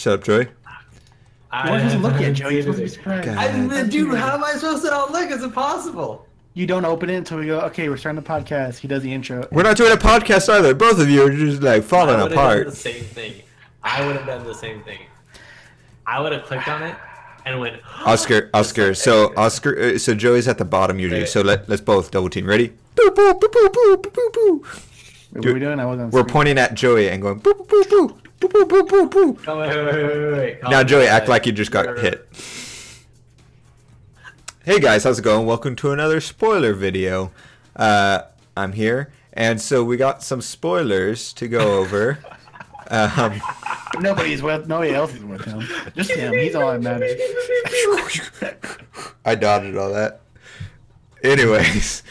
Shut up, Joey. You're supposed to look at Joey. You're supposed to be surprised. Dude, how am I supposed to not look? It's impossible. You don't open it until we go, okay, we're starting the podcast. He does the intro. We're not doing a podcast either. Both of you are just like falling apart. Done the same thing. I would have done the same thing. I would have clicked on it and went. Oscar. So Joey's at the bottom usually. Okay. So let's both double team. Ready? Boo boo boo boo boo boo boo. What are we doing? I wasn't. We're pointing at Joey and going boo boo boo boo boo boo boo boo boo. Oh, wait. Now Joey, act like you just got hit. Hey guys, how's it going? Welcome to another spoiler video. I'm here, and so we got some spoilers to go over. Nobody else is with him. Just him. He's all that matters. I dotted all that. Anyways,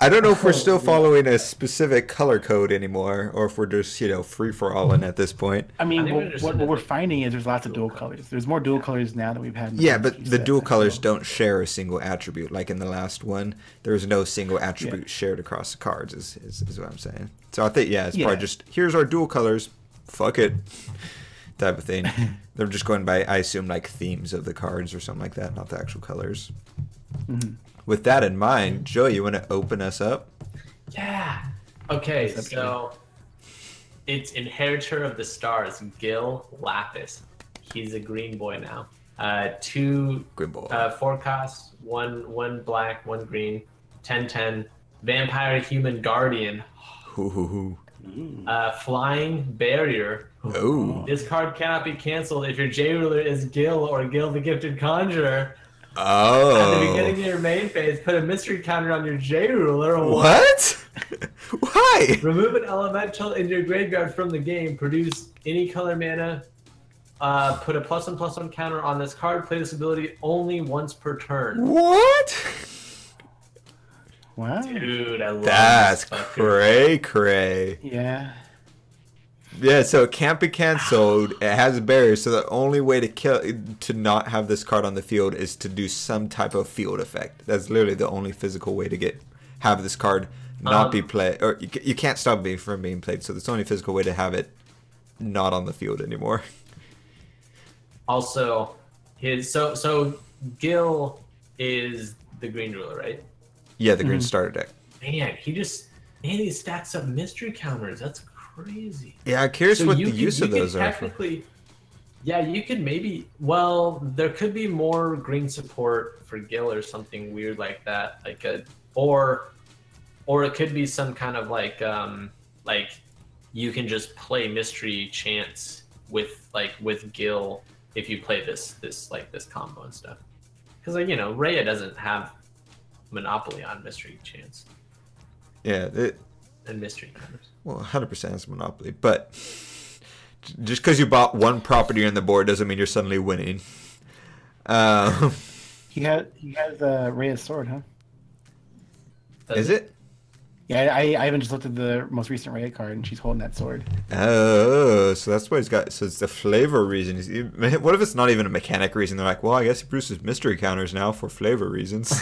I don't know if we're still following a specific color code anymore, or if we're just, free for all at this point. I mean, what we're finding is there's lots of dual colors. There's more dual colors now than we've had. Yeah, but the dual colors don't share a single attribute. Like in the last one, there was no single attribute shared across the cards, is what I'm saying. So I think, it's probably just, here's our dual colors, fuck it, type of thing. They're just going by, I assume, like themes of the cards or something like that, not the actual colors. Mm-hmm. With that in mind, Joe, you want to open us up? Yeah. Okay, so it's Inheritor of the Stars, Gill Lapis. He's a green boy now. 2 green boy. 4 costs, one black, 1 green, 10/10. Vampire Human Guardian. Flying Barrier. Oh. This card cannot be canceled if your J-Ruler is Gill or Gill the Gifted Conjurer. Oh. At the beginning of your main phase, put a mystery counter on your J-Ruler. What? Why? Remove an elemental in your graveyard from the game. Produce any color mana. Put a +1/+1 counter on this card. Play this ability only once per turn. What? Wow. Dude, I love That's this cray. Yeah. Yeah, so it can't be canceled. It has barriers, so the only way to not have this card on the field is to do some type of field effect. That's literally the only physical way to have this card not be played, or you can't stop it from being played. So that's the only physical way to have it not on the field anymore. Also, so Gill is the green ruler, right? Yeah, the green starter deck. Man, he stacks up mystery counters. That's crazy. Yeah, I'm curious what the use of those are. Yeah, you could maybe. Well, there could be more green support for Gill or something weird like that, or it could be some kind of like you can just play mystery chance with Gill if you play this combo and stuff. Because Rhea doesn't have monopoly on mystery chance. Yeah, and mystery counters. Well, 100% is Monopoly, but just because you bought one property on the board doesn't mean you're suddenly winning. He has Rhea's sword, huh? Is it? Yeah, I haven't just looked at the most recent Rhea card, and she's holding that sword. Oh, so that's why he's got. So it's the flavor reason. What if it's not even a mechanic reason? They're like, well, I guess he produces mystery counters now for flavor reasons.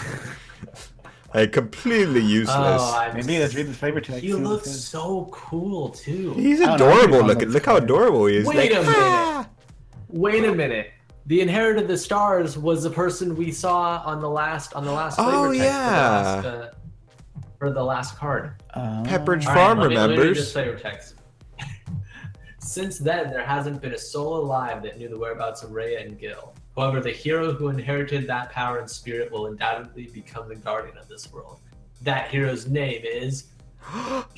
Like, completely useless. Maybe let's read the flavor text. He looks so cool too. He's adorable looking. Look how adorable he is. Wait a minute. Wait a minute. The Inheritor of the Stars was the person we saw on the last flavor text for the last card. Pepperidge Farm remembers. Let me read this flavor text. Since then, there hasn't been a soul alive that knew the whereabouts of Rhea and Gill. However, the hero who inherited that power and spirit will undoubtedly become the guardian of this world. That hero's name is...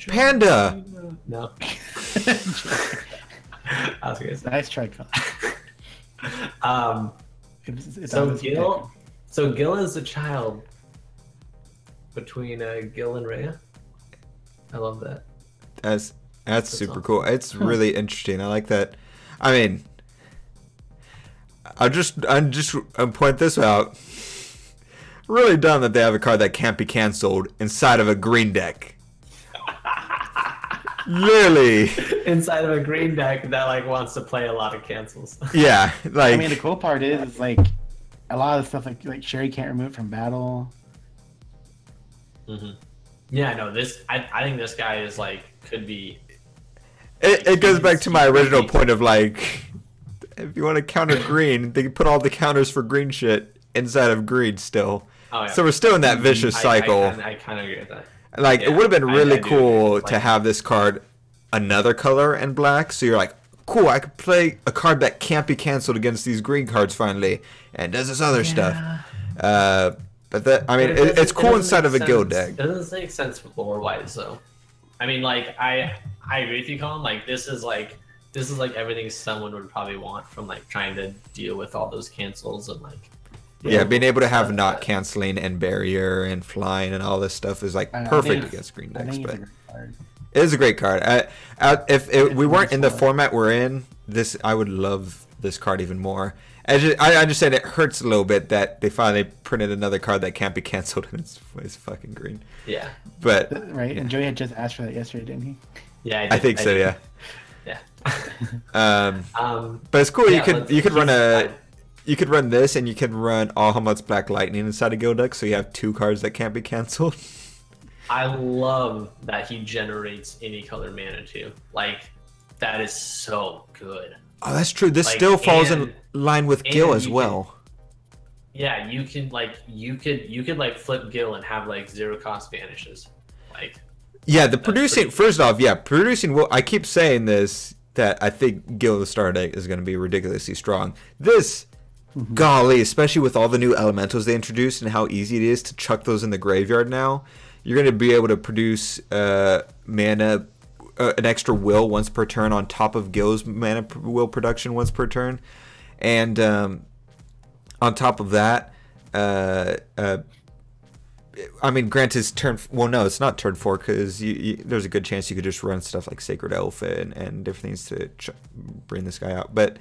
Panda! No. I was gonna say. Nice try, So Gill is a child between Gill and Rhea. I love that. That's super cool. It's really interesting. I like that. I mean... I'll just point this out. Really dumb that they have a card that can't be canceled inside of a green deck. Literally. Inside of a green deck that wants to play a lot of cancels. Yeah, I mean, the cool part is a lot of the stuff like Sherry can't remove from battle. Mm-hmm. Yeah, no. I think this guy is could be. It goes back to my original point of if you want to counter green, they can put all the counters for green shit inside of green still. Oh, yeah. So we're still in that vicious cycle. I kind of agree with that. Like, it would have been really cool to have this card another color and black, so you're like, cool, I could play a card that can't be canceled against these green cards finally, and does this other stuff. But that, I mean, it's cool inside of a Gill deck. It doesn't make sense lore-wise, though. I mean, like, I agree with you, Colin. Like, this is like everything someone would probably want from like trying to deal with all those cancels and like. Yeah, being able to have not canceling and barrier and flying and all this stuff is like perfect against green decks. But it is a great card. If we weren't in the format we're in, I would love this card even more. I just said it hurts a little bit that they finally printed another card that can't be canceled and it's fucking green. Yeah. But right, and Joey had just asked for that yesterday, didn't he? Yeah, I think so. Yeah. Yeah. But it's cool. Yeah, you could run you could run this, and you can run Alhamut's Black Lightning inside a Gill deck, so you have 2 cards that can't be canceled. I love that he generates any color mana too. Like, that is so good. Oh, that's true. This still falls in line with Gill as well. Yeah, you could like flip Gill and have like 0 cost vanishes. Like. Yeah, the producing. First off, yeah, producing. Well, I keep saying this that I think Gill the Star deck is going to be ridiculously strong. This. Golly, especially with all the new elementals they introduced and how easy it is to chuck those in the graveyard now, you're going to be able to produce mana, an extra will once per turn on top of Gill's mana will production once per turn. And on top of that, I mean, granted, it's turn. Well, no, it's not turn 4 because there's a good chance you could just run stuff like Sacred Elf and different things to bring this guy out. But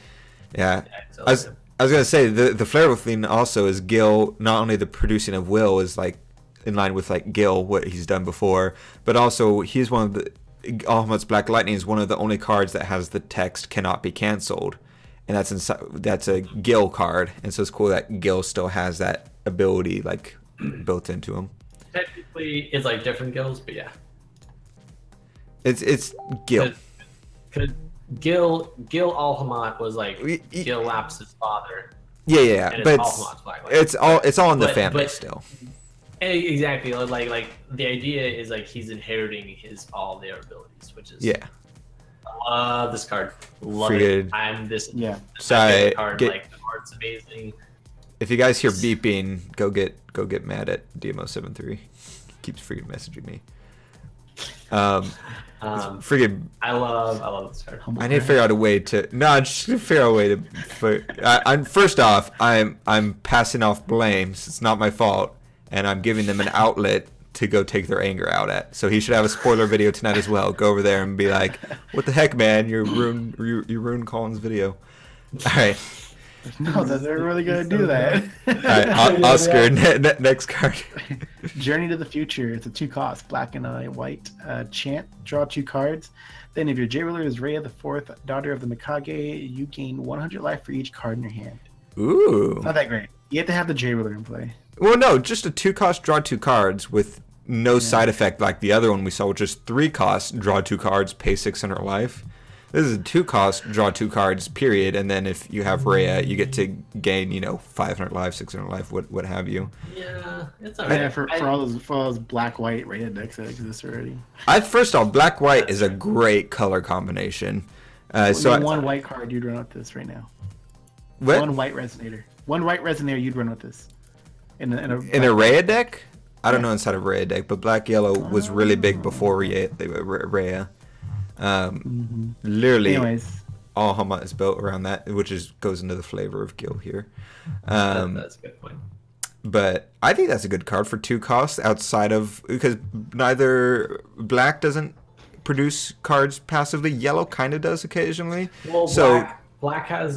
yeah, I was gonna say the flair thing also is Gill. Not only the producing of will is like in line with like Gill, what he's done before, but also he's one of the Alhamut's Black Lightning is one of the only cards that has the text cannot be canceled, and that's a Gill card, and so it's cool that Gill still has that ability like built into him. Technically, it's like different Gills, but yeah, it's Gill. Gill Alhamut was like Gill Laps's father. Yeah, but it's all in the family still. Exactly, like the idea is like he's inheriting all their abilities, which is I love this card. Love it. I'm this Sorry, card. Like the art's amazing. If you guys hear beeping, go get mad at DMO73. Keeps freaking messaging me. Freaking! I love this card. I need to figure out a way to. No, I'm just gonna figure out a way to. First off, I'm passing off blames. It's not my fault, and I'm giving them an outlet to go take their anger out at. So he should have a spoiler video tonight as well. Go over there and be like, "What the heck, man? You ruined Colin's video." All right. No, they're really gonna do that. All right, Oscar, next card. Journey to the Future. It's a 2 cost, black and a white. Chant. Draw 2 cards. Then, if your J ruler is Rhea the 4th, daughter of the Mikage, you gain 100 life for each card in your hand. Ooh. Not that great. You have to have the J ruler in play. Well, no, just a 2 cost, draw 2 cards with no side effect like the other one we saw, which is 3 costs, draw 2 cards, pay 600 life. This is a 2 cost, draw 2 cards, period, and then if you have Rhea, you get to gain, 500 life, 600 life, what have you. Yeah, it's alright. Yeah, for all those black-white Rhea decks that exist already. First off, black-white is a great color combination. One white card you'd run with this right now. What? One white resonator you'd run with this. In a Rhea deck? I don't know inside of Rhea deck, but black-yellow was really big before Rhea. Literally, anyways, all Hama is built around that, which goes into the flavor of Gill here. That's a good point. But I think that's a good card for 2 costs outside of, because neither black doesn't produce cards passively. Yellow kind of does occasionally. Well, so black has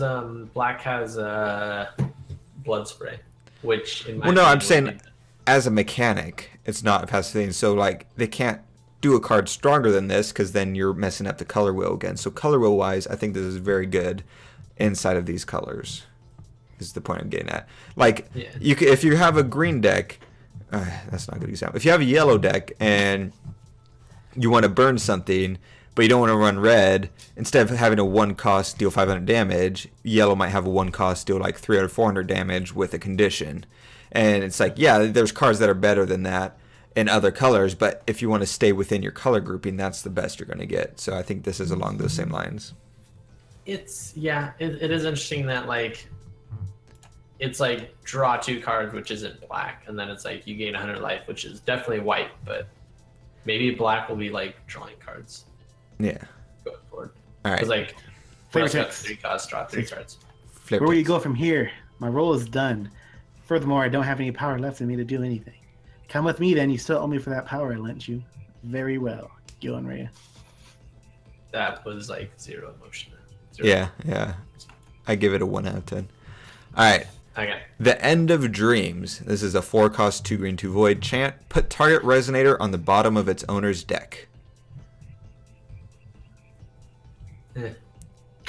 blood spray, which in my I'm saying as a mechanic, it's not a passive thing. So like they can't do a card stronger than this because then you're messing up the color wheel again. So color wheel wise, I think this is very good inside of these colors. Is the point I'm getting at. Like if you have a green deck, that's not a good example. If you have a yellow deck and you want to burn something, but you don't want to run red. Instead of having a 1 cost deal 500 damage, yellow might have a 1 cost deal like 300 400 damage with a condition. And it's like, yeah, there's cards that are better than that in other colors, but if you want to stay within your color grouping, that's the best you're going to get. So I think this is along those same lines. It's, yeah, it is interesting that, like, it's like draw 2 cards, which isn't black, and then it's like you gain 100 life, which is definitely white, but maybe black will be like drawing cards. Yeah. Going forward. All right. Because, like, Flavor got text. 3 costs, draw 3 cards. Flavor Where will you text. go from here? My role is done. Furthermore, I don't have any power left in me to do anything. Come with me, then. You still owe me for that power I lent you. Very well, Gill and Rhea. That was like 0 emotion. 0. Yeah, yeah. I give it a 1 out of 10. All right. Okay. The End of Dreams. This is a 4 cost 2 green 2 void chant. Put target resonator on the bottom of its owner's deck.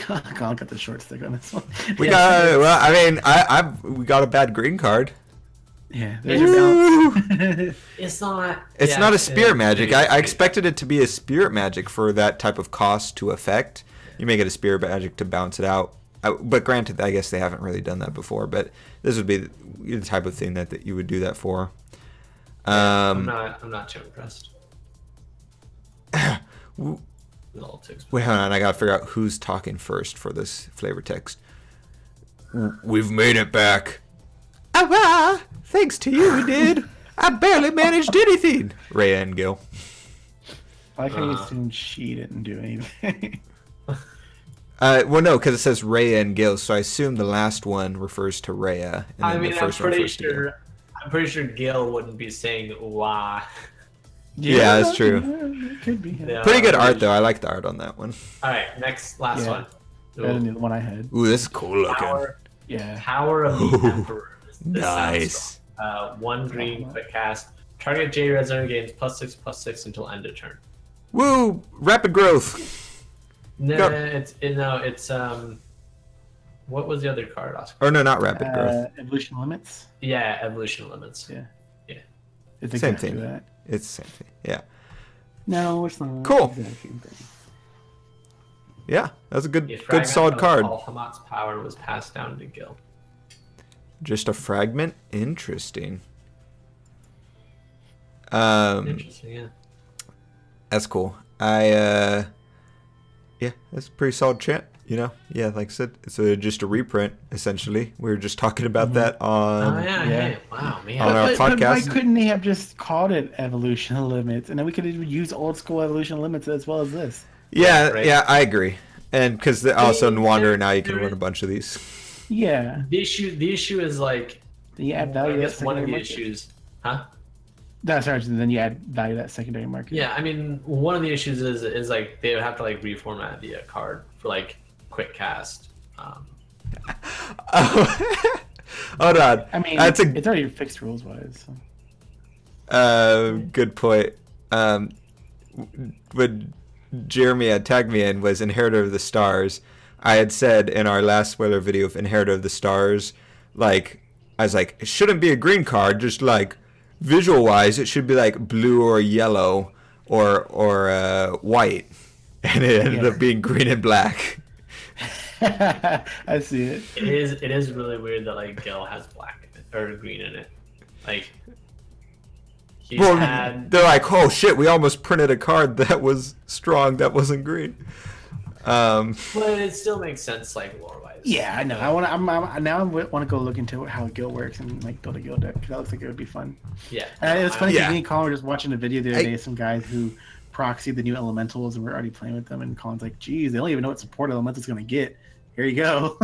I'll get the short stick on this one. We got. Well, I mean, we got a bad green card. Yeah, there's your bounce. It's not. It's yeah, not a spirit it- magic. it- I expected it to be a spirit magic for that type of cost to affect. You may get a spirit magic to bounce it out. But granted, I guess they haven't really done that before. But this would be the type of thing that you would do that for. I'm not too impressed. With all ticks. Wait, hold on. I gotta figure out who's talking first for this flavor text. We've made it back. Ah, thanks to you, we did. I barely managed anything. Rhea and Gill. I like how you assumed she didn't do anything. Well, no, because it says Rhea and Gill, so I assume the last one refers to Rhea. And I then mean, the I'm first one pretty refers to Gill. sure. I'm pretty sure Gill wouldn't be saying "wah." Yeah, that's true. It could be. Yeah. Pretty good art, though. I like the art on that one. All right, last Yeah. one. Better than the one I had. Ooh, this is cool looking. Yeah. Power of the Ooh, Emperor. This sounds nice. strong. 1 green, quick cast. Target J resonator gains +6/+6 until end of turn. Woo! Rapid growth. No, Go. it's what was the other card, Oscar? Or no, not rapid growth. Evolution limits. Yeah, evolution limits. Yeah. Yeah. It's Same exactly thing. that. It's the same thing. Yeah. No, it's not. Cool. Exactly the same thing. Yeah, that's a A good fragment solid of card. Alhamat's power was passed down to Gill. Just a fragment? Interesting. Interesting, yeah. That's cool. Yeah, that's a pretty solid chant. You know, yeah, like I said, it's just a reprint essentially. We were just talking about that on. Oh yeah, yeah. hey, wow, man. On our But podcast. why couldn't they have just called it evolution limits, and then we could have used old school evolution limits as well as this? Yeah, Right. yeah, I agree. And because also in Wanderer there- now you can there run is- a bunch of these. Yeah. The issue is like, Then you add I value to that guess one of secondary the market. issues, huh? No, sorry. Then you add value to that secondary market. Yeah, I mean, one of the issues is like they would have to like reformat the card for like quick cast. Hold on. I mean, That's it's already fixed rules wise. So. Good point. When Jeremy had tagged me in was Inheritor of the Stars. I had said in our last spoiler video of Inheritor of the Stars, like, I was like, it shouldn't be a green card, just like visual wise, it should be like blue or yellow or white. And it ended up being green and black. I see it. It is really weird that like Gill has black in it, or green in it. Like he's Well, had they're like, oh shit, we almost printed a card that was strong that wasn't green. but it still makes sense like lore wise. Yeah, I know. I want to. I want to go look into how Gill works and like build a Gill deck. 'Cause that looks like it would be fun. Yeah. It's funny because Yeah. me and Colin were just watching a video the other day of some guys who proxied the new elementals and we're already playing with them. And Colin's like, "Geez, they don't even know what support elemental's going to get. Here you go."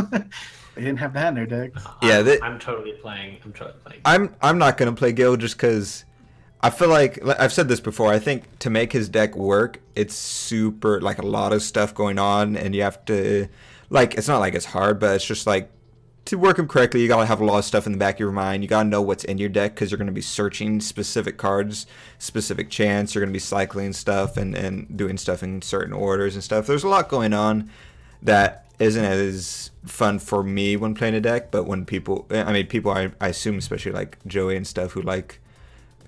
They didn't have that in their deck. Yeah, I'm totally playing. I'm totally playing. I'm not gonna play Gill just because I feel like I've said this before. I think to make his deck work, it's super like a lot of stuff going on, and you have to like it's not like it's hard, but it's just like to work him correctly, you gotta have a lot of stuff in the back of your mind. You gotta know what's in your deck because you're gonna be searching specific cards, specific chants. You're gonna be cycling stuff and doing stuff in certain orders and stuff. There's a lot going on that isn't as fun for me when playing a deck, but when people I assume especially like Joey and stuff who like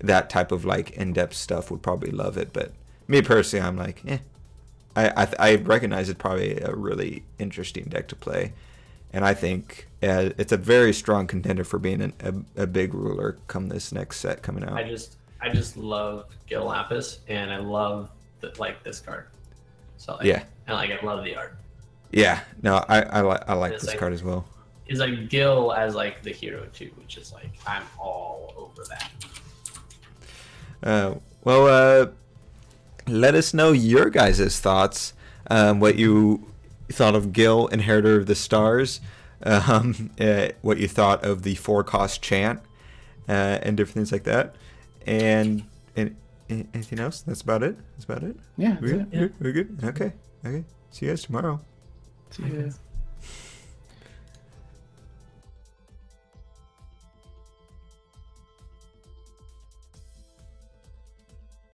that type of like in-depth stuff would probably love it, but me personally I'm like I recognize it's probably a really interesting deck to play, and I think it's a very strong contender for being a big ruler come this next set coming out. I just love Gill Lapis, and I love this card. So yeah, and I love the art. Yeah, no, I like this card as well. Is like Gill as like the hero too, which is like I'm all over that. Well, let us know your guys' thoughts. What you thought of Gill, Inheritor of the Stars. What you thought of the 4-cost chant, and different things like that. And anything else? That's about it. Yeah, we're good. Okay. See you guys tomorrow. See you guys.